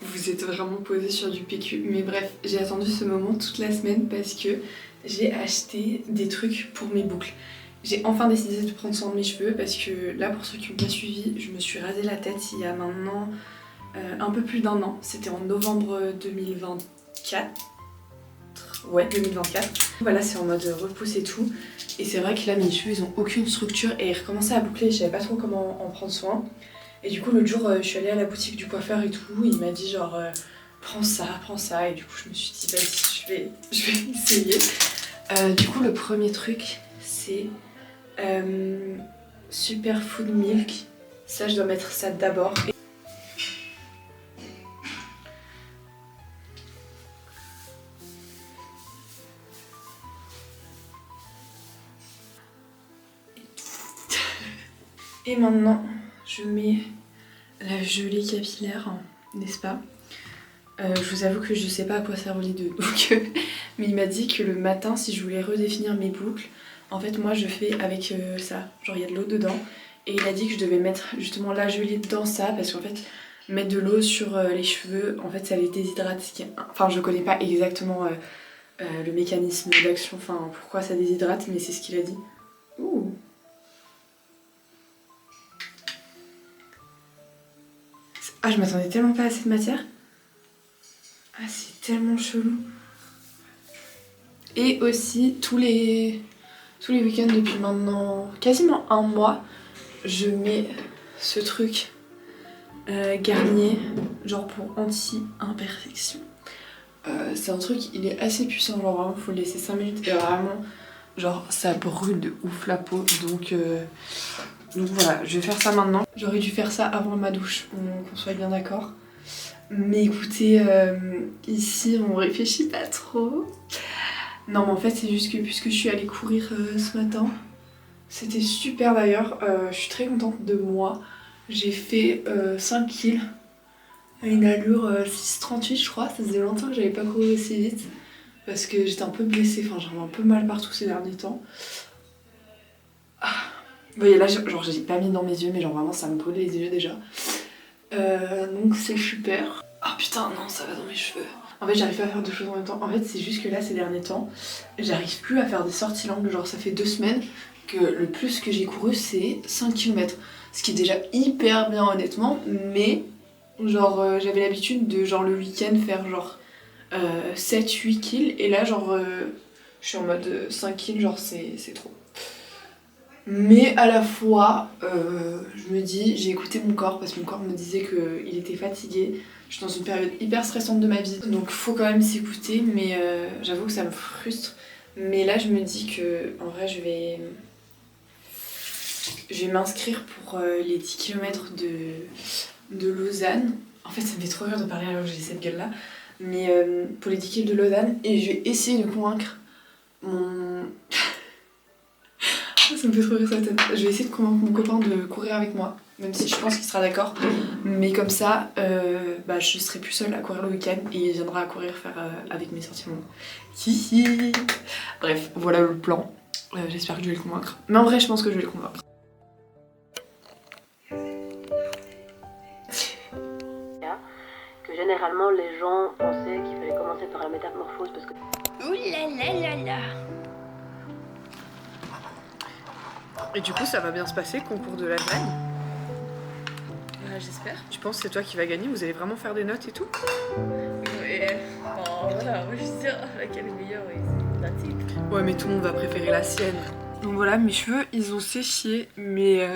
Vous êtes vraiment posé sur du PQ. Mais bref, j'ai attendu ce moment toute la semaine parce que j'ai acheté des trucs pour mes boucles. J'ai enfin décidé de prendre soin de mes cheveux parce que là, pour ceux qui m'ont bien suivi, je me suis rasé la tête il y a maintenant un peu plus d'un an. C'était en novembre 2024. Ouais, 2024. Voilà, c'est en mode repousse et tout. Et c'est vrai que là, mes cheveux, ils ont aucune structure et ils recommençaient à boucler. Je savais pas trop comment en prendre soin. Et du coup, l'autre jour, je suis allée à la boutique du coiffeur et tout. Il m'a dit genre, prends ça, prends ça. Et du coup, je me suis dit, vas-y, je vais essayer. Du coup, le premier truc, c'est Superfood Milk. Ça, je dois mettre ça d'abord. Et maintenant, je mets la gelée capillaire, n'est-ce pas? Je vous avoue que je sais pas à quoi servent les deux, donc mais il m'a dit que le matin, si je voulais redéfinir mes boucles, en fait moi je fais avec ça, genre il y a de l'eau dedans, et il a dit que je devais mettre justement la gelée dans ça, parce qu'en fait mettre de l'eau sur les cheveux, en fait ça les déshydrate, enfin je connais pas exactement le mécanisme d'action, enfin pourquoi ça déshydrate, mais c'est ce qu'il a dit. Ouh. Ah, je m'attendais tellement pas à cette matière. Ah, c'est tellement chelou. Et aussi, tous les week-ends depuis maintenant quasiment un mois, je mets ce truc Garnier, genre pour anti-imperfection. C'est un truc, il est assez puissant, genre vraiment, faut le laisser 5 minutes et vraiment, genre ça brûle de ouf la peau. Donc voilà, je vais faire ça maintenant. J'aurais dû faire ça avant ma douche, qu'on soit bien d'accord. Mais écoutez, ici on réfléchit pas trop. Non mais en fait c'est juste que puisque je suis allée courir ce matin, c'était super d'ailleurs, je suis très contente de moi. J'ai fait 5 kills à une allure 6,38 je crois, ça faisait longtemps que j'avais pas couru aussi vite. Parce que j'étais un peu blessée, enfin j'avais un peu mal partout ces derniers temps. Ah. Vous voyez là, genre j'ai pas mis dans mes yeux mais genre vraiment ça me brûle les yeux déjà. Donc c'est super. Ah putain non ça va dans mes cheveux. En fait j'arrive pas à faire deux choses en même temps. En fait c'est juste que là ces derniers temps j'arrive plus à faire des sorties longues. Genre ça fait 2 semaines que le plus que j'ai couru c'est 5 km. Ce qui est déjà hyper bien honnêtement. Mais genre j'avais l'habitude de genre le week-end faire genre 7-8 kills. Et là genre je suis en mode 5 kills genre c'est trop. Mais à la fois, je me dis, j'ai écouté mon corps parce que mon corps me disait qu'il était fatigué. Je suis dans une période hyper stressante de ma vie, donc faut quand même s'écouter, mais j'avoue que ça me frustre. Mais là, je me dis que en vrai, je vais m'inscrire pour les 10 km de Lausanne. En fait, ça me fait trop rire de parler alors que j'ai cette gueule-là. Mais pour les 10 km de Lausanne, et je vais essayer de convaincre mon... Ça me fait trop rire sa tête. Je vais essayer de convaincre mon copain de courir avec moi, même si je pense qu'il sera d'accord. Mais comme ça, je serai plus seule à courir le week-end et il viendra à courir faire avec mes sorties longues. Hihi. Bref, voilà le plan. J'espère que je vais le convaincre. Mais en vrai, je pense que je vais le convaincre. Que généralement les gens pensaient qu'il fallait commencer par la métamorphose parce que... Ouh là là là là. Et du coup, ça va bien se passer, concours de lasagne. J'espère. Tu penses que c'est toi qui vas gagner? Vous allez vraiment faire des notes et tout? Ouais, bon, voilà, moi je veux dire, laquelle est meilleure, oui, c'est la type. Ouais, mais tout le monde va préférer la sienne. Donc voilà, mes cheveux, ils ont séché, mais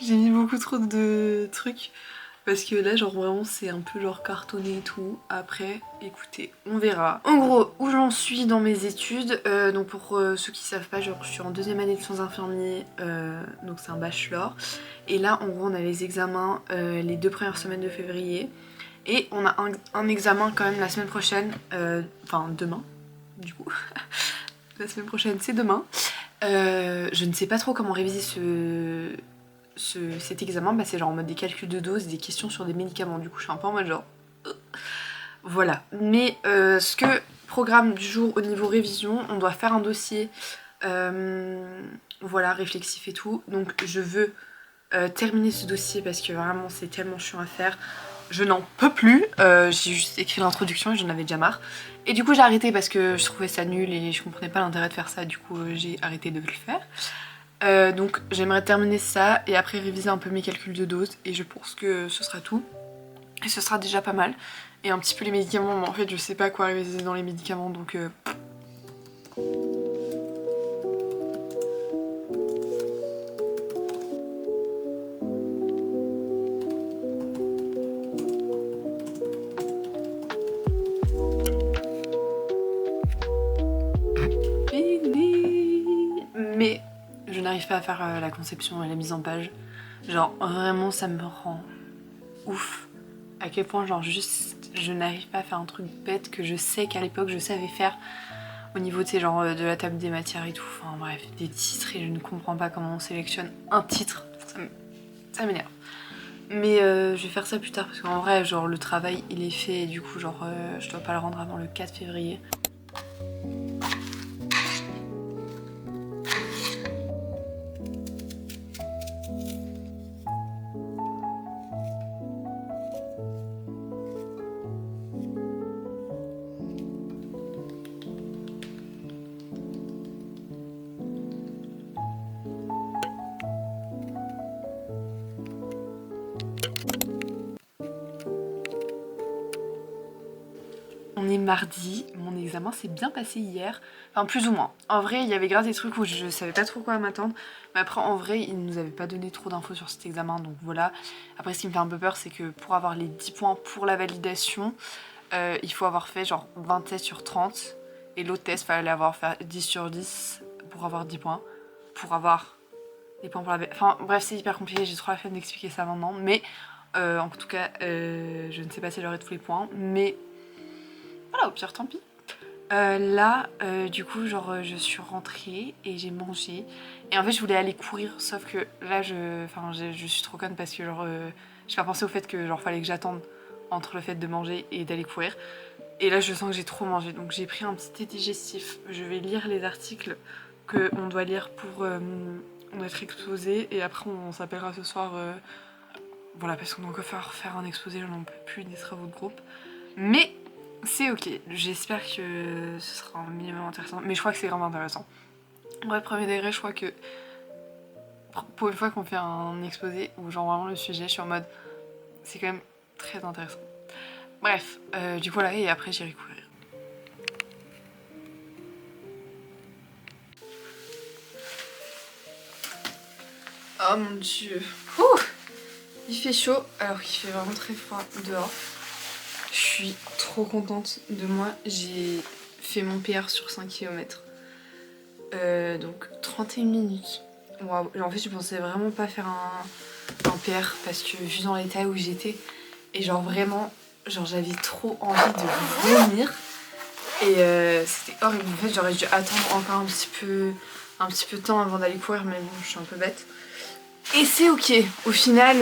j'ai mis beaucoup trop de trucs. Parce que là, genre vraiment, c'est un peu genre cartonné et tout. Après, écoutez, on verra. En gros, où j'en suis dans mes études. Donc pour ceux qui savent pas, genre je suis en 2e année de soins infirmiers. Donc c'est un bachelor. Et là, en gros, on a les examens les 2 premières semaines de février. Et on a un examen quand même la semaine prochaine. Enfin, demain, du coup. La semaine prochaine, c'est demain. Je ne sais pas trop comment réviser cet examen, c'est genre en mode des calculs de doses, des questions sur des médicaments. Du coup, je suis un peu en mode genre... Voilà. Mais ce que programme du jour au niveau révision, on doit faire un dossier, voilà, réflexif et tout. Donc je veux terminer ce dossier parce que vraiment c'est tellement chiant à faire. Je n'en peux plus, j'ai juste écrit l'introduction et j'en avais déjà marre. Et du coup j'ai arrêté parce que je trouvais ça nul et je comprenais pas l'intérêt de faire ça, du coup j'ai arrêté de le faire. Donc j'aimerais terminer ça et après réviser un peu mes calculs de dose et je pense que ce sera tout. Et ce sera déjà pas mal. Et un petit peu les médicaments, mais en fait je sais pas quoi réviser dans les médicaments donc... Mais je n'arrive pas à faire la conception et la mise en page. Genre vraiment ça me rend ouf. À quel point genre juste je n'arrive pas à faire un truc bête que je sais qu'à l'époque je savais faire. Au niveau de de la table des matières et tout. Enfin bref, des titres et je ne comprends pas comment on sélectionne un titre. Ça m'énerve. Mais je vais faire ça plus tard parce qu'en vrai genre le travail il est fait et du coup genre je dois pas le rendre avant le 4 février. On est mardi, mon examen s'est bien passé hier, enfin plus ou moins. En vrai il y avait grave des trucs où je savais pas trop quoi m'attendre, mais après en vrai ils nous avaient pas donné trop d'infos sur cet examen donc voilà. Après ce qui me fait un peu peur c'est que pour avoir les 10 points pour la validation, il faut avoir fait genre 20 tests sur 30 et l'autre test fallait avoir fait 10 sur 10 pour avoir 10 points, pour avoir des points pour la... Enfin bref c'est hyper compliqué, j'ai trop la flemme d'expliquer ça maintenant, mais en tout cas je ne sais pas si j'aurai tous les points, mais... Voilà, au pire, tant pis. Là, du coup, genre, je suis rentrée et j'ai mangé. Et en fait, je voulais aller courir, sauf que là, je suis trop conne parce que, genre, j'ai pas pensé au fait que, genre, fallait que j'attende entre le fait de manger et d'aller courir. Et là, je sens que j'ai trop mangé, donc j'ai pris un petit thé digestif. Je vais lire les articles qu'on doit lire pour être exposé. Et après, on s'appellera ce soir, voilà, parce qu'on doit encore faire un exposé, j'en peux plus des travaux de groupe. Mais... c'est ok, j'espère que ce sera un minimum intéressant, mais je crois que c'est vraiment intéressant. En vrai, premier degré, je crois que pour une fois qu'on fait un exposé où genre vraiment le sujet, je suis en mode c'est quand même très intéressant. Bref, du coup voilà, et après j'irai courir. Oh mon dieu, ouh, il fait chaud alors qu'il fait vraiment très froid dehors. Je suis trop contente de moi, j'ai fait mon PR sur 5 km. Donc 31 minutes. Waouh, en fait je pensais vraiment pas faire un PR parce que vu dans l'état où j'étais, et genre vraiment, genre j'avais trop envie de vomir. Et c'était horrible, en fait j'aurais dû attendre encore un petit peu de temps avant d'aller courir, mais bon je suis un peu bête. Et c'est ok, au final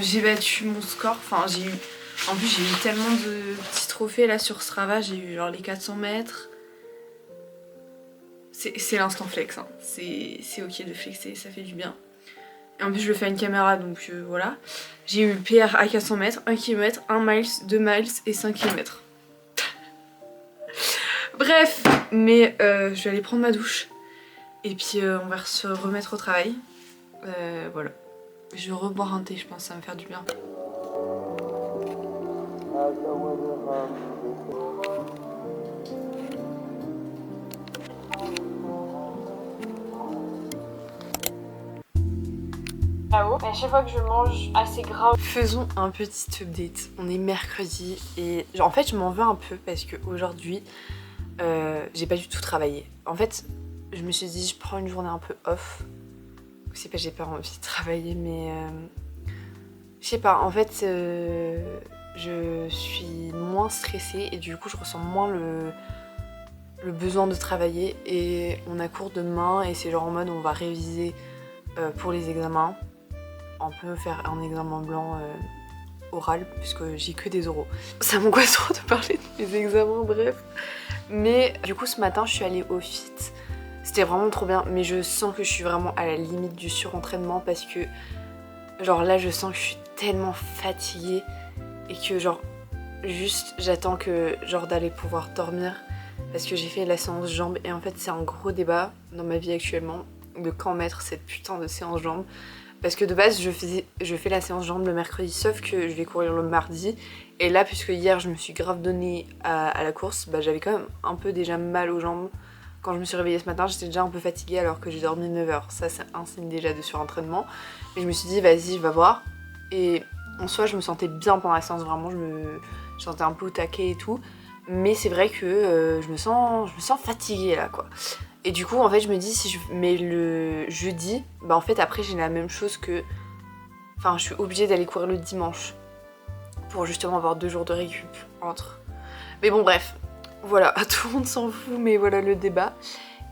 j'ai battu mon score, enfin j'ai eu... En plus j'ai eu tellement de petits trophées là sur Strava, j'ai eu genre les 400 mètres. C'est l'instant flex, hein. C'est ok de flexer, ça fait du bien. Et en plus je le fais à une caméra donc voilà. J'ai eu le PR à 400 mètres, 1 km, 1 miles, 2 miles et 5 km. Bref, mais je vais aller prendre ma douche. Et puis on va se remettre au travail. Voilà. Je vais reboire un thé, je pense, ça va me faire du bien. Mais à chaque fois que je mange assez gras. Faisons un petit update. On est mercredi et en fait je m'en veux un peu parce qu'aujourd'hui j'ai pas du tout travaillé. En fait je me suis dit je prends une journée un peu off. C'est pas j'ai pas envie de travailler mais je sais pas, en fait je suis moins stressée et du coup je ressens moins le besoin de travailler. Et on a cours demain et c'est genre en mode on va réviser pour les examens. On peut faire un examen blanc oral puisque j'ai que des oraux. Ça m'angoisse trop de parler de mes examens, bref. Mais du coup ce matin je suis allée au fit. C'était vraiment trop bien, mais je sens que je suis vraiment à la limite du surentraînement parce que Genre là je sens que je suis tellement fatiguée et que genre juste j'attends que genre d'aller pouvoir dormir parce que j'ai fait la séance jambes et en fait c'est un gros débat dans ma vie actuellement de quand mettre cette putain de séance jambes. Parce que de base, je fais la séance jambes le mercredi, sauf que je vais courir le mardi. Et là, puisque hier, je me suis grave donnée à la course, bah, j'avais quand même un peu déjà mal aux jambes. Quand je me suis réveillée ce matin, j'étais déjà un peu fatiguée alors que j'ai dormi 9 heures. Ça, c'est un signe déjà de surentraînement. Mais je me suis dit, vas-y, je vais voir. Et en soi, je me sentais bien pendant la séance, vraiment. Je me sentais un peu au taquet et tout. Mais c'est vrai que je me sens fatiguée là, quoi. Et du coup, en fait, je me dis, si je mets le jeudi, bah en fait, après, j'ai la même chose que... Enfin, je suis obligée d'aller courir le dimanche pour justement avoir 2 jours de récup entre. Mais bon, bref, voilà, tout le monde s'en fout, mais voilà le débat.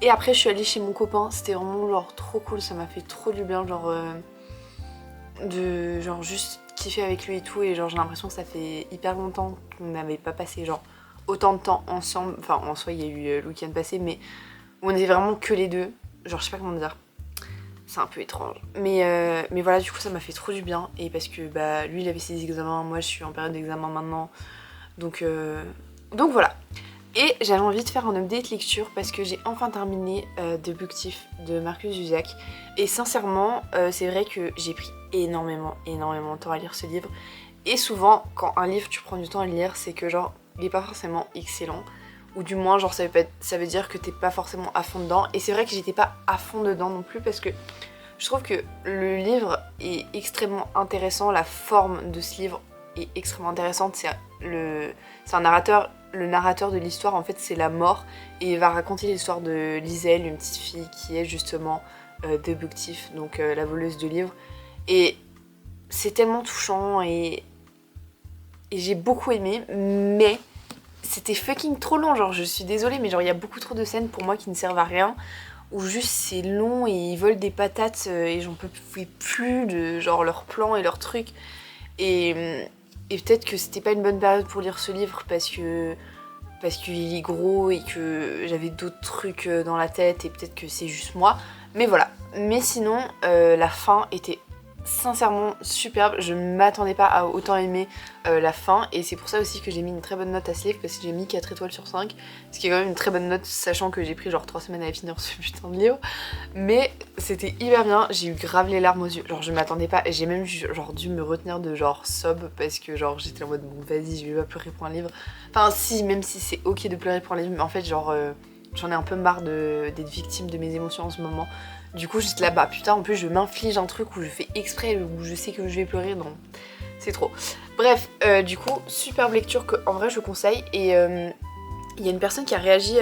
Et après, je suis allée chez mon copain, c'était vraiment genre trop cool, ça m'a fait trop du bien, genre... de genre juste kiffer avec lui et tout, et genre j'ai l'impression que ça fait hyper longtemps qu'on n'avait pas passé genre autant de temps ensemble. Enfin, en soi, il y a eu le week-end passé, mais... on était vraiment que les deux, genre je sais pas comment dire, c'est un peu étrange. Mais voilà, du coup ça m'a fait trop du bien, et parce que bah lui il avait ses examens, moi je suis en période d'examen maintenant, donc voilà. Et j'avais envie de faire un update lecture parce que j'ai enfin terminé The Book Thief de Marcus Zusak, et sincèrement c'est vrai que j'ai pris énormément de temps à lire ce livre, et souvent quand un livre tu prends du temps à le lire, c'est que genre il est pas forcément excellent, ou du moins genre ça veut dire que t'es pas forcément à fond dedans. Et c'est vrai que j'étais pas à fond dedans non plus parce que je trouve que le livre est extrêmement intéressant, la forme de ce livre est extrêmement intéressante. C'est un narrateur, le narrateur de l'histoire en fait c'est la mort, et il va raconter l'histoire de Liselle, une petite fille qui est justement The Book Thief, donc la voleuse de livres, et c'est tellement touchant et j'ai beaucoup aimé, mais c'était fucking trop long, genre je suis désolée, mais genre il y a beaucoup trop de scènes pour moi qui ne servent à rien, où juste c'est long et ils volent des patates et j'en peux plus de genre leurs plans et leurs trucs. Et peut-être que c'était pas une bonne période pour lire ce livre parce qu'il est gros et que j'avais d'autres trucs dans la tête, et peut-être que c'est juste moi. Mais voilà. Mais sinon, la fin était sincèrement superbe, je m'attendais pas à autant aimer la fin, et c'est pour ça aussi que j'ai mis une très bonne note à ce livre, parce que j'ai mis 4 étoiles sur 5, ce qui est quand même une très bonne note sachant que j'ai pris genre 3 semaines à finir ce putain de livre. Mais c'était hyper bien, j'ai eu grave les larmes aux yeux, genre je m'attendais pas, et j'ai même genre dû me retenir de genre sob parce que genre j'étais en mode bon vas-y je vais pas pleurer pour un livre, enfin si, même si c'est ok de pleurer pour un livre, mais en fait genre j'en ai un peu marre d'être victime de mes émotions en ce moment. Du coup j'étais là, bah putain, en plus je m'inflige un truc où je fais exprès, où je sais que je vais pleurer, donc c'est trop. Bref, du coup, superbe lecture que en vrai je conseille, et il y a une personne qui a réagi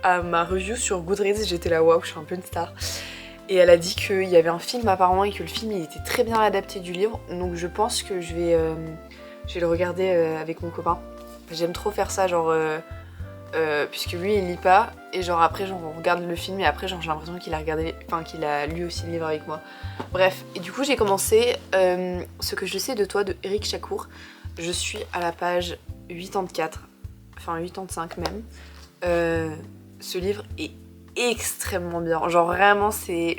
à ma review sur Goodreads, j'étais là waouh, je suis un peu une star. Et elle a dit qu'il y avait un film apparemment et que le film il était très bien adapté du livre, donc je pense que je vais le regarder avec mon copain. J'aime trop faire ça, genre... puisque lui il lit pas, et genre après genre on regarde le film, et après genre j'ai l'impression qu'il a regardé, enfin qu'il a lu aussi le livre avec moi. Bref, et du coup j'ai commencé Ce que je sais de toi de Éric Chacour. Je suis à la page 84, enfin 85 même. Ce livre est extrêmement bien, genre vraiment c'est...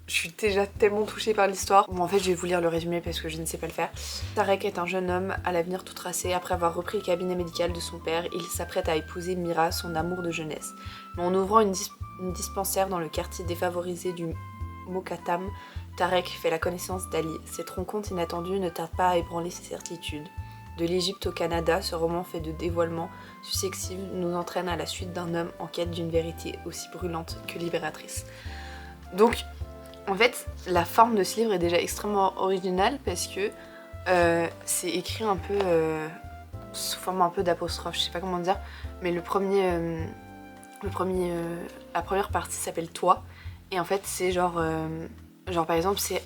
Je suis déjà tellement touchée par l'histoire. Bon, en fait, je vais vous lire le résumé parce que je ne sais pas le faire. Tarek est un jeune homme à l'avenir tout tracé. Après avoir repris le cabinet médical de son père, il s'apprête à épouser Mira, son amour de jeunesse. Mais en ouvrant une dispensaire dans le quartier défavorisé du Mokatam, Tarek fait la connaissance d'Ali. Cette rencontre inattendue ne tarde pas à ébranler ses certitudes. De l'Égypte au Canada, ce roman fait de dévoilements successifs nous entraîne à la suite d'un homme en quête d'une vérité aussi brûlante que libératrice. Donc, en fait, la forme de ce livre est déjà extrêmement originale parce que c'est écrit un peu sous forme un peu d'apostrophe, je sais pas comment dire, mais la première partie s'appelle Toi, et en fait c'est genre par exemple c'est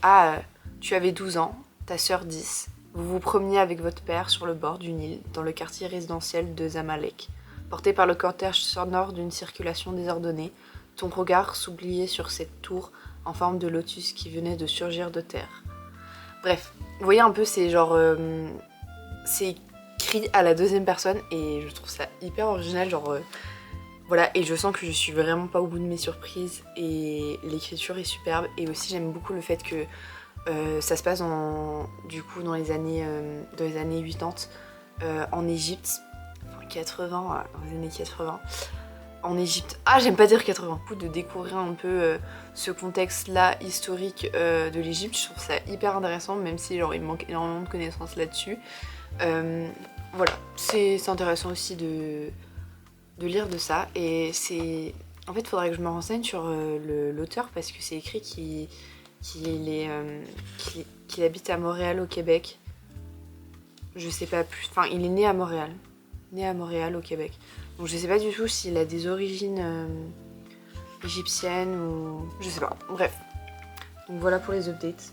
tu avais 12 ans, ta sœur 10, vous vous promeniez avec votre père sur le bord du Nil dans le quartier résidentiel de Zamalek, porté par le cortège sonore d'une circulation désordonnée, ton regard s'oubliait sur cette tour en forme de lotus qui venait de surgir de terre. Bref, vous voyez un peu, c'est genre... c'est écrit à la deuxième personne, et je trouve ça hyper original, genre... voilà, et je sens que je suis vraiment pas au bout de mes surprises, et l'écriture est superbe, et aussi j'aime beaucoup le fait que Ça se passe du coup dans les années 80 en Égypte, enfin 80, dans les années 80. En Égypte, j'aime pas dire 80, de découvrir un peu ce contexte-là historique de l'Égypte, je trouve ça hyper intéressant, même si genre il me manque énormément de connaissances là-dessus. Voilà, c'est intéressant aussi de lire de ça, et c'est... En fait, il faudrait que je me renseigne sur l'auteur, parce que c'est écrit qu'il habite à Montréal au Québec. Je sais pas plus, enfin il est né à Montréal au Québec. Donc je sais pas du tout s'il a des origines égyptiennes ou... je sais pas, bref. Donc voilà pour les updates.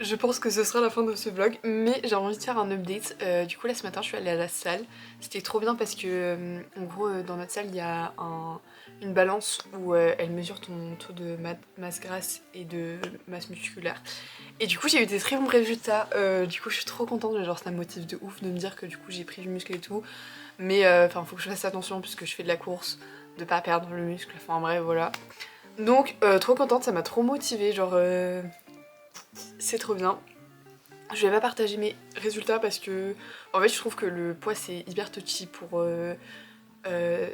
Je pense que ce sera la fin de ce vlog, mais j'ai envie de faire un update. Du coup là ce matin je suis allée à la salle. C'était trop bien parce que en gros dans notre salle il y a une balance où elle mesure ton taux de masse grasse et de masse musculaire. Et du coup j'ai eu des très bons résultats. Du coup je suis trop contente, genre ça me motive de ouf de me dire que du coup j'ai pris du muscle et tout. Mais enfin faut que je fasse attention puisque je fais de la course, de pas perdre le muscle, enfin bref voilà. Donc trop contente, ça m'a trop motivée, genre... c'est trop bien. Je vais pas partager mes résultats parce que en fait je trouve que le poids c'est hyper touchy pour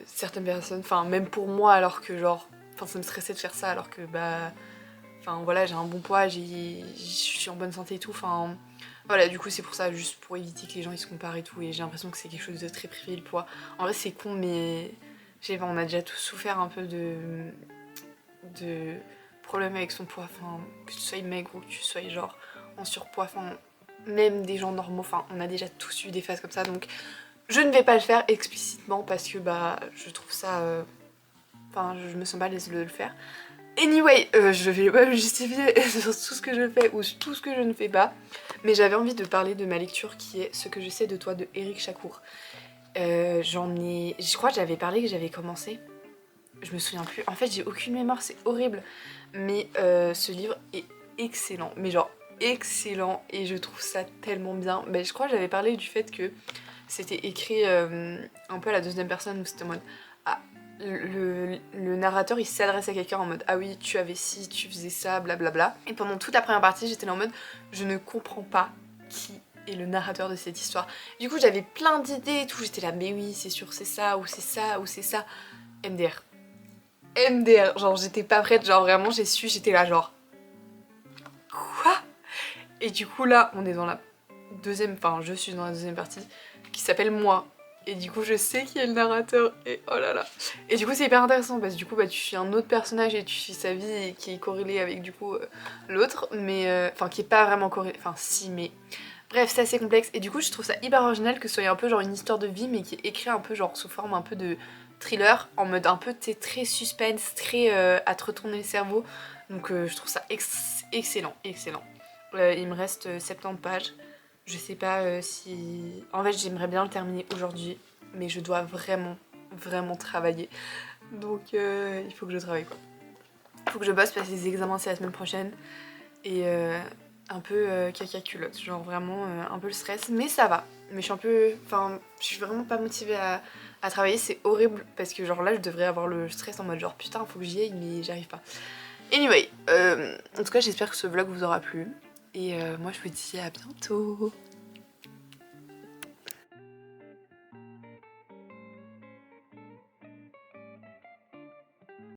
certaines personnes, enfin même pour moi, alors que genre, enfin ça me stressait de faire ça alors que bah, enfin voilà j'ai un bon poids, je suis en bonne santé et tout, enfin voilà du coup c'est pour ça, juste pour éviter que les gens ils se comparent et tout, et j'ai l'impression que c'est quelque chose de très privé le poids. En vrai c'est con mais je sais pas, on a déjà tous souffert un peu de problème avec son poids, enfin que tu sois maigre ou que tu sois genre en surpoids, enfin même des gens normaux, enfin on a déjà tous eu des phases comme ça, donc je ne vais pas le faire explicitement parce que bah je trouve ça, enfin je me sens pas à l'aise de le faire. Anyway, je vais pas me justifier sur tout ce que je fais ou tout ce que je ne fais pas, mais j'avais envie de parler de ma lecture qui est Ce que je sais de toi de Éric Chacour. Je crois que j'avais parlé, que j'avais commencé. Je me souviens plus, en fait j'ai aucune mémoire, c'est horrible. Mais ce livre est excellent, mais genre excellent, et je trouve ça tellement bien. Ben, je crois que j'avais parlé du fait que c'était écrit un peu à la deuxième personne, où c'était en mode le narrateur il s'adresse à quelqu'un en mode ah oui tu avais ci, tu faisais ça, blablabla. Et pendant toute la première partie j'étais là en mode je ne comprends pas qui est le narrateur de cette histoire. Du coup j'avais plein d'idées et tout, j'étais là mais oui c'est sûr c'est ça ou c'est ça ou c'est ça. MDR, genre j'étais pas prête, genre vraiment j'étais là genre quoi? Et du coup là on est dans la deuxième, enfin je suis dans la deuxième partie qui s'appelle Moi, et du coup je sais qui est le narrateur et oh là là. Et du coup c'est hyper intéressant parce que du coup bah tu suis un autre personnage et tu suis sa vie qui est corrélée avec du coup l'autre, mais enfin qui est pas vraiment corrélée, enfin si mais bref c'est assez complexe, et du coup je trouve ça hyper original que ce soit un peu genre une histoire de vie mais qui est écrit un peu genre sous forme un peu de thriller, en mode un peu très suspense, très à te retourner le cerveau, donc je trouve ça excellent. Il me reste 70 pages, je sais pas si... En fait j'aimerais bien le terminer aujourd'hui, mais je dois vraiment travailler, donc il faut que je travaille quoi. Il faut que je bosse parce que les examens c'est la semaine prochaine, et un peu caca culotte, genre vraiment un peu le stress, mais ça va. Mais je suis un peu... Enfin, je suis vraiment pas motivée à travailler, c'est horrible parce que genre là je devrais avoir le stress en mode genre putain faut que j'y aille mais j'arrive pas. Anyway, en tout cas j'espère que ce vlog vous aura plu, et moi je vous dis à bientôt.